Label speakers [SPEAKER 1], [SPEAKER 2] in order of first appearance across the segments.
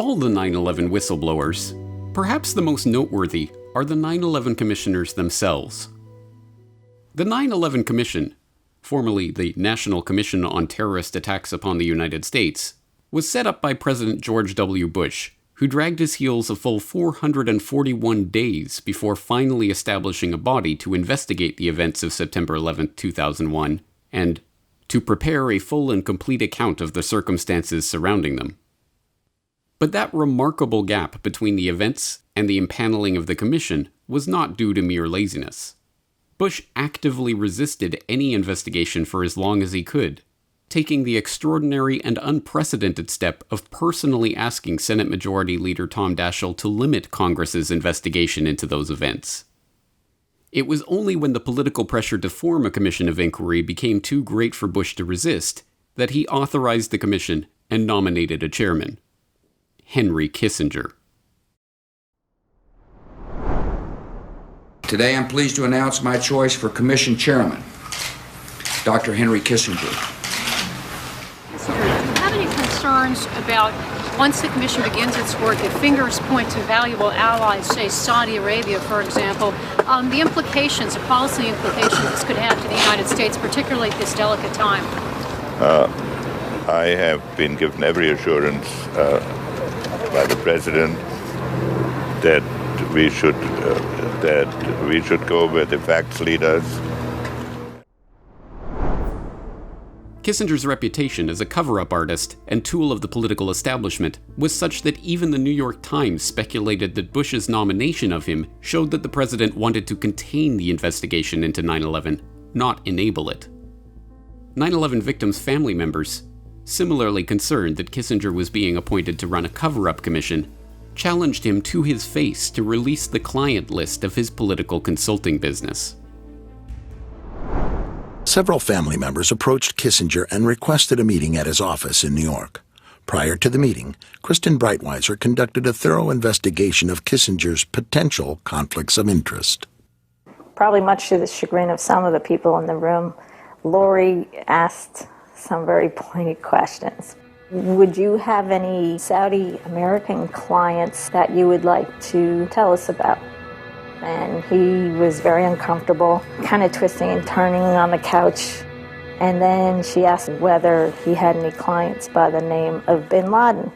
[SPEAKER 1] all the 9/11 whistleblowers, perhaps the most noteworthy are the 9/11 commissioners themselves. The 9/11 Commission, formerly the National Commission on Terrorist Attacks upon the United States, was set up by President George W. Bush, who dragged his heels a full 441 days before finally establishing a body to investigate the events of September 11, 2001, and to prepare a full and complete account of the circumstances surrounding them. But that remarkable gap between the events and the impaneling of the commission was not due to mere laziness. Bush actively resisted any investigation for as long as he could, taking the extraordinary and unprecedented step of personally asking Senate Majority Leader Tom Daschle to limit Congress's investigation into those events. It was only when the political pressure to form a commission of inquiry became too great for Bush to resist that he authorized the commission and nominated a chairman, Henry Kissinger.
[SPEAKER 2] Today I'm pleased to announce my choice for commission chairman, Dr. Henry Kissinger.
[SPEAKER 3] Do you have any concerns about, once the commission begins its work, if fingers point to valuable allies, say Saudi Arabia, for example, the implications, the policy implications this could have to the United States, particularly at this delicate time?
[SPEAKER 4] I have been given every assurance by the President that we should go where the facts lead us.
[SPEAKER 1] Kissinger's reputation as a cover-up artist and tool of the political establishment was such that even the New York Times speculated that Bush's nomination of him showed that the president wanted to contain the investigation into 9/11, not enable it. 9/11 victims' family members, similarly concerned that Kissinger was being appointed to run a cover-up commission, challenged him to his face to release the client list of his political consulting business.
[SPEAKER 5] Several family members approached Kissinger and requested a meeting at his office in New York. Prior to the meeting, Kristen Breitweiser conducted a thorough investigation of Kissinger's potential conflicts of interest.
[SPEAKER 6] Probably much to the chagrin of some of the people in the room, Lori asked some very pointed questions. Would you have any Saudi American clients that you would like to tell us about? And he was very uncomfortable, kind of twisting and turning on the couch. And then she asked whether he had any clients by the name of bin Laden.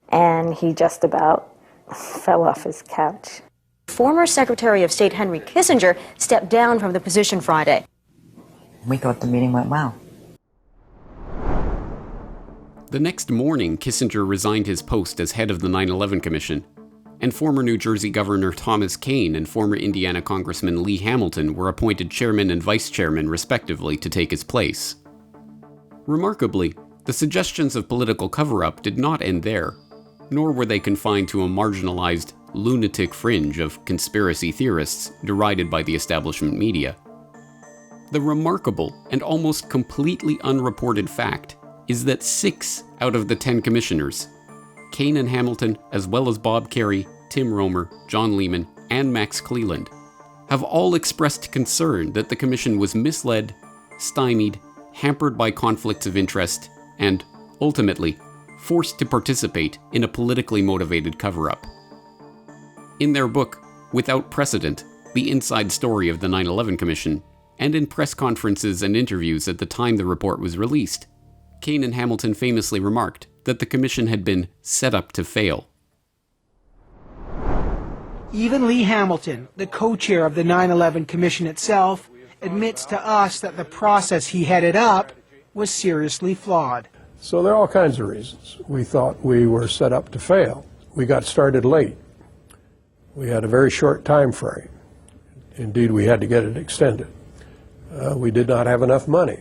[SPEAKER 6] And he just about fell off his couch.
[SPEAKER 7] Former Secretary of State Henry Kissinger stepped down from the position Friday.
[SPEAKER 8] We thought the meeting went well.
[SPEAKER 1] The next morning, Kissinger resigned his post as head of the 9/11 Commission, and former New Jersey Governor Thomas Kean and former Indiana Congressman Lee Hamilton were appointed chairman and vice chairman, respectively, to take his place. Remarkably, the suggestions of political cover-up did not end there, nor were they confined to a marginalized, lunatic fringe of conspiracy theorists derided by the establishment media. The remarkable and almost completely unreported fact is that 6 out of the 10 commissioners, Kean and Hamilton, as well as Bob Kerrey, Tim Romer, John Lehman, and Max Cleland, have all expressed concern that the commission was misled, stymied, hampered by conflicts of interest, and, ultimately, forced to participate in a politically motivated cover-up. In their book, Without Precedent, The Inside Story of the 9/11 Commission, and in press conferences and interviews at the time the report was released, Kean and Hamilton famously remarked that the commission had been set up to fail.
[SPEAKER 9] Even Lee Hamilton, the co-chair of the 9/11 Commission itself, admits to us that the process he headed up was seriously flawed.
[SPEAKER 10] So there are all kinds of reasons. We thought we were set up to fail. We got started late. We had a very short time frame. Indeed, we had to get it extended. We did not have enough money.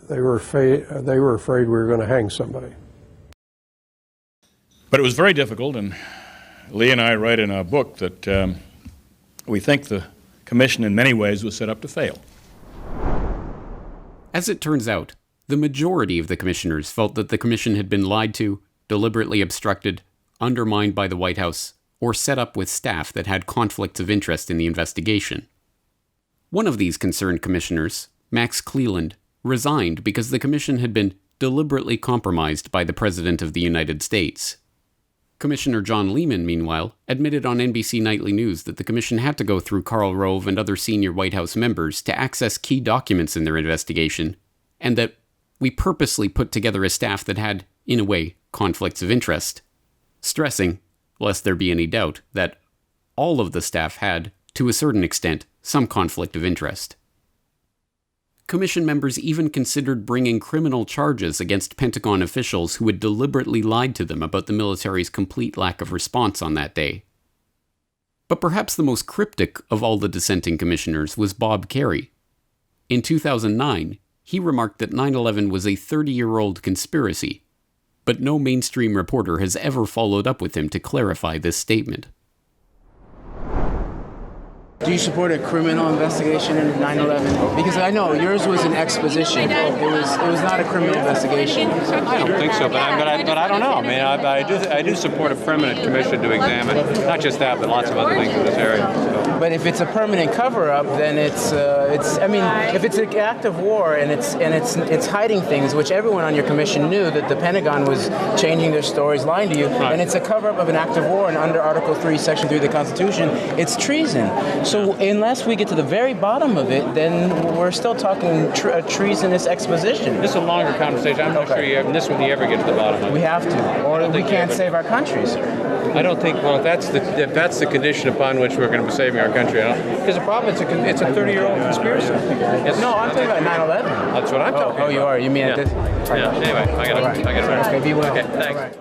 [SPEAKER 10] They were afraid we were going to hang somebody.
[SPEAKER 11] But it was very difficult, and Lee and I write in our book that we think the commission in many ways was set up to fail.
[SPEAKER 1] As it turns out, the majority of the commissioners felt that the commission had been lied to, deliberately obstructed, undermined by the White House, or set up with staff that had conflicts of interest in the investigation. One of these concerned commissioners, Max Cleland, resigned because the commission had been deliberately compromised by the President of the United States. Commissioner John Lehman, meanwhile, admitted on NBC Nightly News that the commission had to go through Karl Rove and other senior White House members to access key documents in their investigation, and that we purposely put together a staff that had, in a way, conflicts of interest, stressing, lest there be any doubt, that all of the staff had, to a certain extent, some conflict of interest. Commission members even considered bringing criminal charges against Pentagon officials who had deliberately lied to them about the military's complete lack of response on that day. But perhaps the most cryptic of all the dissenting commissioners was Bob Kerrey. In 2009, he remarked that 9/11 was a 30-year-old conspiracy, but no mainstream reporter has ever followed up with him to clarify this statement.
[SPEAKER 12] Do you support a criminal investigation into 9/11? Because I know yours was an exposition. It was not a criminal investigation.
[SPEAKER 13] I don't think so, but I don't know. I mean, I do support a permanent commission to examine not just that, but lots of other things in this area. So.
[SPEAKER 12] But if it's a permanent cover-up, then it's. I mean, if it's an act of war and it's hiding things, which everyone on your commission knew that the Pentagon was changing their stories, lying to you, and it's a cover-up of an act of war, and under Article 3, Section 3 of the Constitution, it's treason. So unless we get to the very bottom of it, then we're still talking a treasonous exposition.
[SPEAKER 13] This is a longer conversation. I'm not sure this one you ever get to the bottom of it.
[SPEAKER 12] We have to, or we can't save our countries.
[SPEAKER 13] I don't think. Well, if that's the condition upon which we're going to be saving our country, because the problem it's a 30-year-old conspiracy.
[SPEAKER 12] No, I'm talking about 9/11.
[SPEAKER 13] That's what I'm talking about.
[SPEAKER 12] Oh, you are. You mean this?
[SPEAKER 13] Yeah. Anyway, I got it.
[SPEAKER 12] Okay, be well.
[SPEAKER 13] Okay, thanks.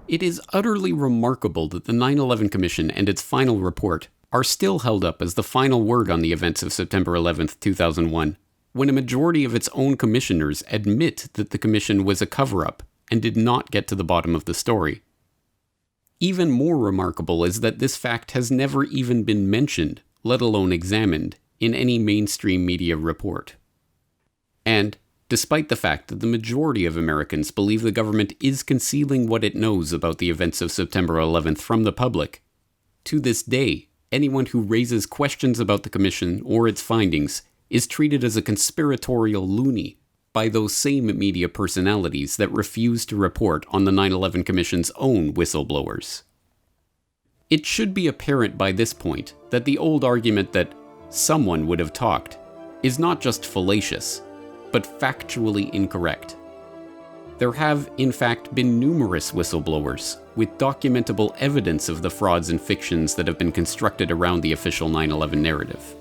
[SPEAKER 1] It is utterly remarkable that the 9/11 Commission and its final report are still held up as the final word on the events of September 11th, 2001, when a majority of its own commissioners admit that the commission was a cover-up and did not get to the bottom of the story. Even more remarkable is that this fact has never even been mentioned, let alone examined, in any mainstream media report. And, despite the fact that the majority of Americans believe the government is concealing what it knows about the events of September 11th from the public, to this day, anyone who raises questions about the commission or its findings is treated as a conspiratorial loony by those same media personalities that refuse to report on the 9/11 Commission's own whistleblowers. It should be apparent by this point that the old argument that someone would have talked is not just fallacious, but factually incorrect. There have, in fact, been numerous whistleblowers, with documentable evidence of the frauds and fictions that have been constructed around the official 9/11 narrative.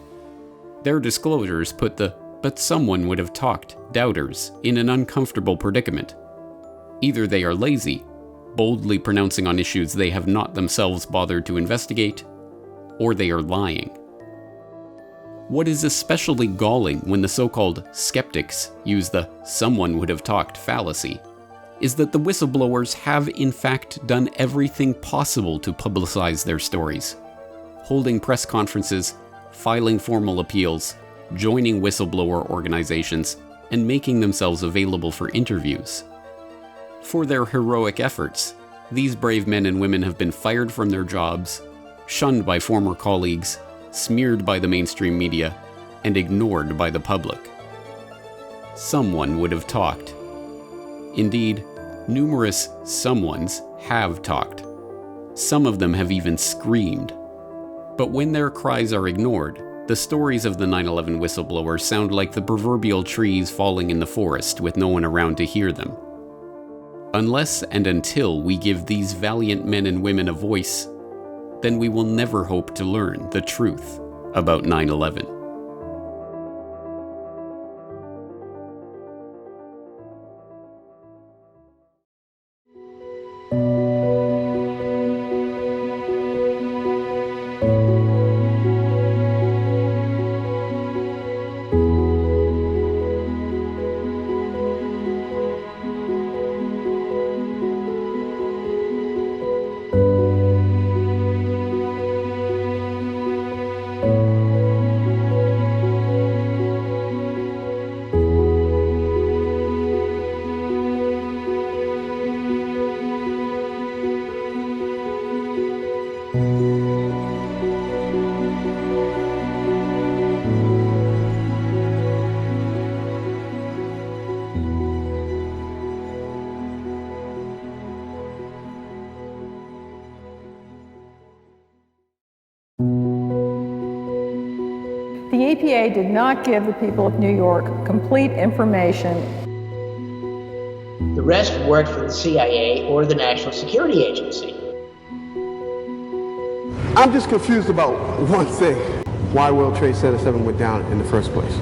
[SPEAKER 1] Their disclosures put the "but someone would have talked" doubters in an uncomfortable predicament. Either they are lazy, boldly pronouncing on issues they have not themselves bothered to investigate, or they are lying. What is especially galling when the so-called skeptics use the "someone would have talked" fallacy is that the whistleblowers have in fact done everything possible to publicize their stories, holding press conferences, filing formal appeals, joining whistleblower organizations, and making themselves available for interviews. For their heroic efforts, these brave men and women have been fired from their jobs, shunned by former colleagues, smeared by the mainstream media, and ignored by the public. Someone would have talked. Indeed, numerous someones have talked. Some of them have even screamed. But when their cries are ignored, the stories of the 9/11 whistleblowers sound like the proverbial trees falling in the forest with no one around to hear them. Unless and until we give these valiant men and women a voice, then we will never hope to learn the truth about 9/11.
[SPEAKER 14] EPA did not give the people of New York complete information.
[SPEAKER 15] The rest worked for the CIA or the National Security Agency.
[SPEAKER 16] I'm just confused about one thing. Why World Trade Center 7 went down in the first place.